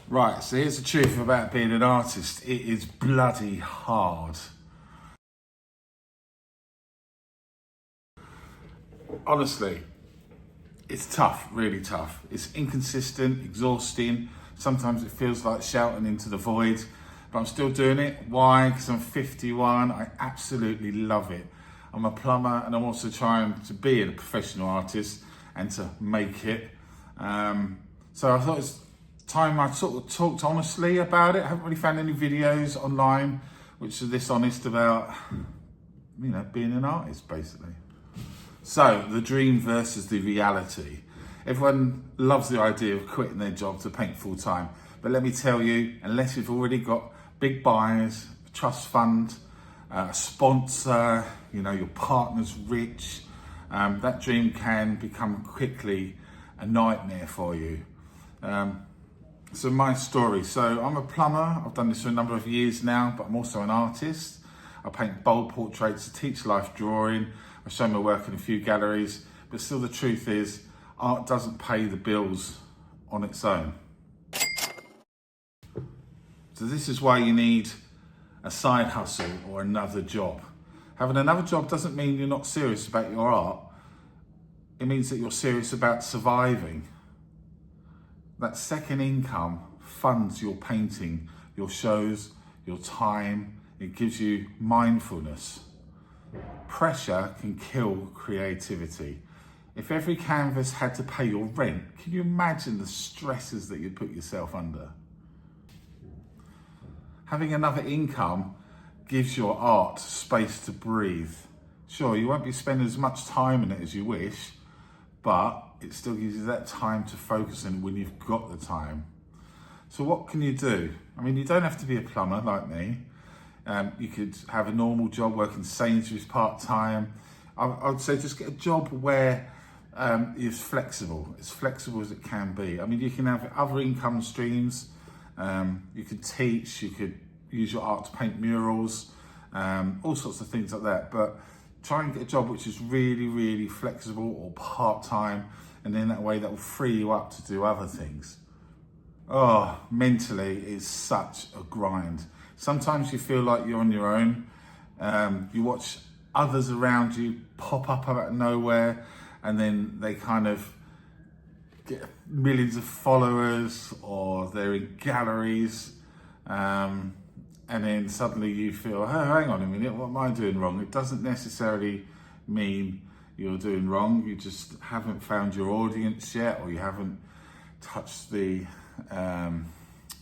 Right, so here's the truth about being an artist. It is bloody hard. Honestly, it's tough, really tough. It's inconsistent, exhausting. Sometimes it feels like shouting into the void, but I'm still doing it. Why? Because I'm 51. I absolutely love it. I'm a plumber and I'm also trying to be a professional artist and to make it. So I thought it's time I sort of talked honestly about it. I haven't really found any videos online which are this honest about, being an artist, basically. So, the dream versus the reality. Everyone loves the idea of quitting their job to paint full time. But let me tell you, unless you've already got big buyers, a trust fund, a sponsor, your partner's rich, that dream can become quickly a nightmare for you. So my story. So I'm a plumber. I've done this for a number of years now, but I'm also an artist. I paint bold portraits, I teach life drawing. I show my work in a few galleries, but still the truth is, art doesn't pay the bills on its own. So this is why you need a side hustle or another job. Having another job doesn't mean you're not serious about your art. It means that you're serious about surviving. That second income funds your painting, your shows, your time. It gives you mindfulness. Pressure can kill creativity. If every canvas had to pay your rent, can you imagine the stresses that you'd put yourself under? Having another income gives your art space to breathe. Sure, you won't be spending as much time in it as you wish, but it still gives you that time to focus on when you've got the time. So what can you do? You don't have to be a plumber like me. You could have a normal job working Sainsbury's part-time. I would say just get a job where it's flexible as it can be. You can have other income streams. You could teach, you could use your art to paint murals, all sorts of things like that. But try and get a job which is really, really flexible or part-time, and in that way that will free you up to do other things. Oh, mentally it's such a grind. Sometimes you feel like you're on your own. You watch others around you pop up out of nowhere, and then they kind of get millions of followers, or they're in galleries, and then suddenly you feel, oh, hang on a minute, what am I doing wrong? It doesn't necessarily mean you're doing wrong. You just haven't found your audience yet, or you haven't touched the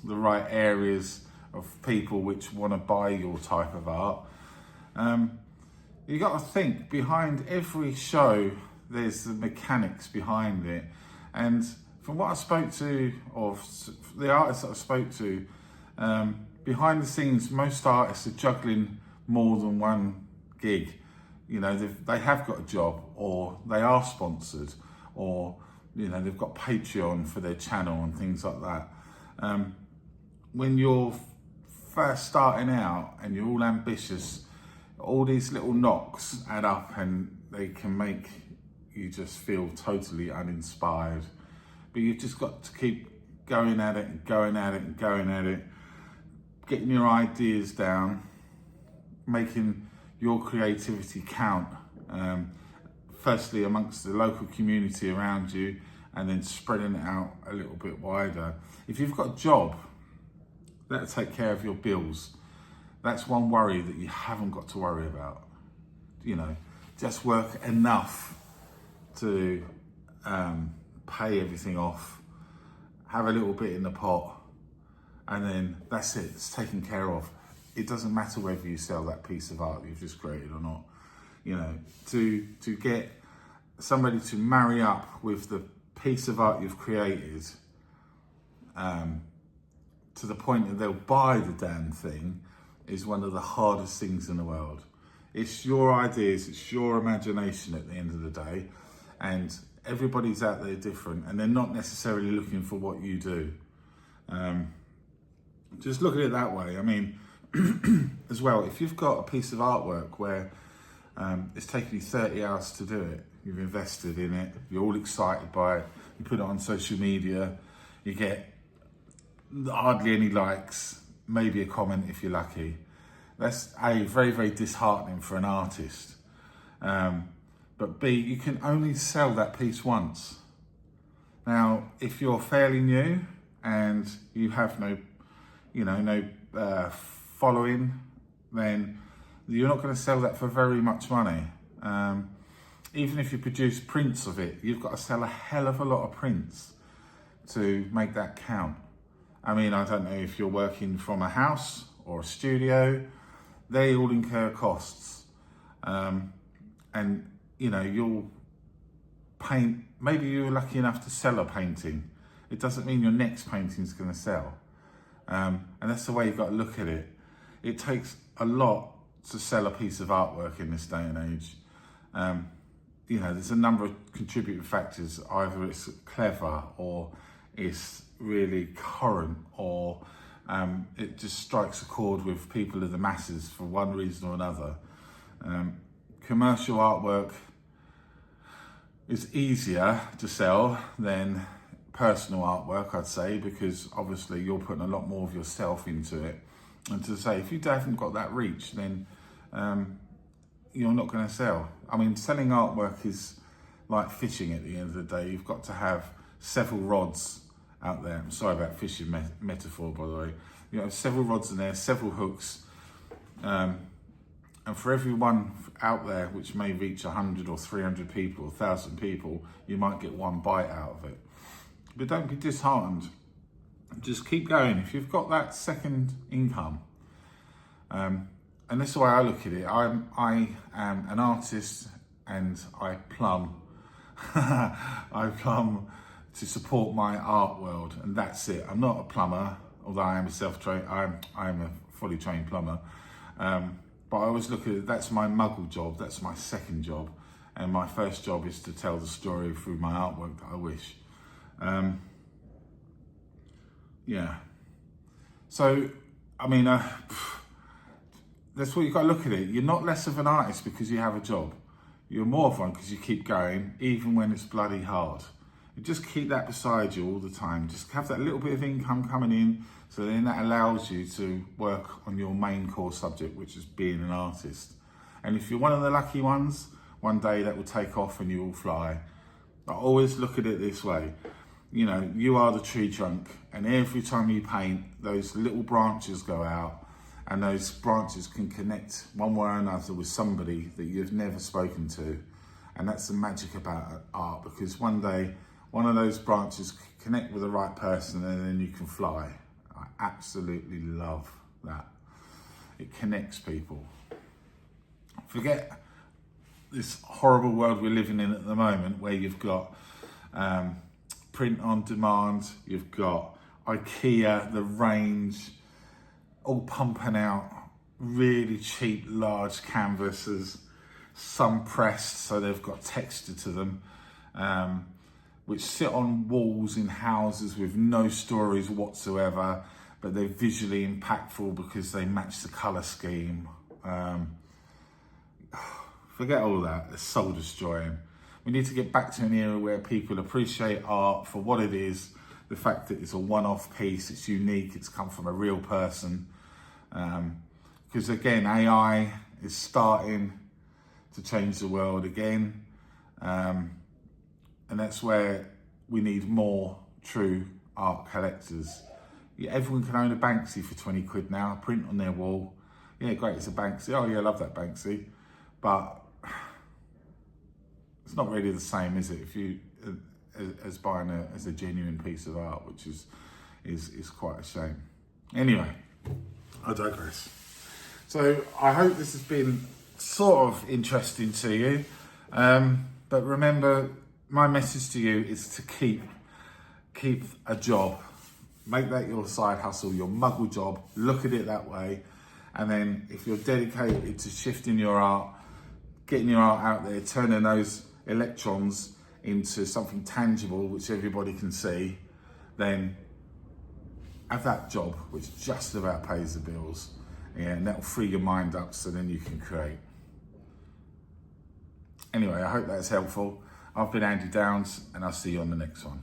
right areas of people which want to buy your type of art. You got to think, behind every show there's the mechanics behind it, and from what I spoke to, or the artists that I spoke to, behind the scenes most artists are juggling more than one gig. They have got a job, or they are sponsored, or they've got Patreon for their channel and things like that. When you're first starting out and you're all ambitious, all these little knocks add up and they can make you just feel totally uninspired. But you've just got to keep going at it and going at it and going at it, getting your ideas down, making your creativity count, firstly amongst the local community around you, and then spreading it out a little bit wider. If you've got a job, that'll take care of your bills. That's one worry that you haven't got to worry about. Just work enough to pay everything off, have a little bit in the pot, and then that's it, it's taken care of. It doesn't matter whether you sell that piece of art you've just created or not. To get somebody to marry up with the piece of art you've created, to the point that they'll buy the damn thing, is one of the hardest things in the world. It's your ideas, it's your imagination at the end of the day, and everybody's out there different, and they're not necessarily looking for what you do. Just look at it that way. As well, if you've got a piece of artwork where it's taken you 30 hours to do it, you've invested in it, you're all excited by it, you put it on social media, you get hardly any likes, maybe a comment if you're lucky. That's A, very, very disheartening for an artist. But B, you can only sell that piece once. Now, if you're fairly new and you have no following, then you're not going to sell that for very much money. Even if you produce prints of it, you've got to sell a hell of a lot of prints to make that count. I mean, I don't know if you're working from a house or a studio, they all incur costs. And you'll paint, maybe you're lucky enough to sell a painting. It doesn't mean your next painting is going to sell. And that's the way you've got to look at it. It takes a lot to sell a piece of artwork in this day and age. There's a number of contributing factors. Either it's clever, or it's really current, or it just strikes a chord with people of the masses for one reason or another. Commercial artwork is easier to sell than personal artwork, I'd say, because obviously you're putting a lot more of yourself into it. And to say, if you haven't got that reach, then you're not going to sell. I mean, selling artwork is like fishing at the end of the day. You've got to have several rods out there. I'm sorry about fishing metaphor, by the way. You know, several rods in there, several hooks. And for everyone out there, which may reach 100 or 300 people, 1,000 people, you might get one bite out of it. But don't be disheartened. Just keep going. If you've got that second income, and this is the way I look at it. I am an artist and I plumb. I plumb to support my art world, and that's it. I'm not a plumber, although I am a self-trained. I'm a fully trained plumber. But I always look at it, that's my muggle job, that's my second job. And my first job is to tell the story through my artwork that I wish. Yeah. So, I mean, that's what you've got to look at it. You're not less of an artist because you have a job. You're more of one because you keep going, even when it's bloody hard. You just keep that beside you all the time. Just have that little bit of income coming in, so then that allows you to work on your main core subject, which is being an artist. And if you're one of the lucky ones, one day that will take off and you will fly. I always look at it this way. You know, you are the tree trunk, and every time you paint, those little branches go out, and those branches can connect one way or another with somebody that you've never spoken to. And that's the magic about art, because one day, one of those branches connect with the right person and then you can fly. I absolutely love that. It connects people. Forget this horrible world we're living in at the moment, where you've got print on demand, you've got IKEA, the range, all pumping out really cheap, large canvases, some pressed so they've got texture to them, which sit on walls in houses with no stories whatsoever, but they're visually impactful because they match the colour scheme. Forget all that, it's soul destroying. We need to get back to an era where people appreciate art for what it is, the fact that it's a one-off piece, it's unique, it's come from a real person. Because again, AI is starting to change the world again. And that's where we need more true art collectors. Yeah, everyone can own a Banksy for 20 quid now, print on their wall. Yeah, great, it's a Banksy. Oh yeah, I love that Banksy. But it's not really the same, is it? If you, as buying as a genuine piece of art, which is quite a shame. Anyway, I digress. So I hope this has been sort of interesting to you. But remember, my message to you is to keep a job. Make that your side hustle, your muggle job. Look at it that way. And then if you're dedicated to shifting your art, getting your art out there, turning those electrons into something tangible, which everybody can see, then have that job which just about pays the bills. Yeah, and that'll free your mind up so then you can create. Anyway, I hope that's helpful. I've been Andy Downs, and I'll see you on the next one.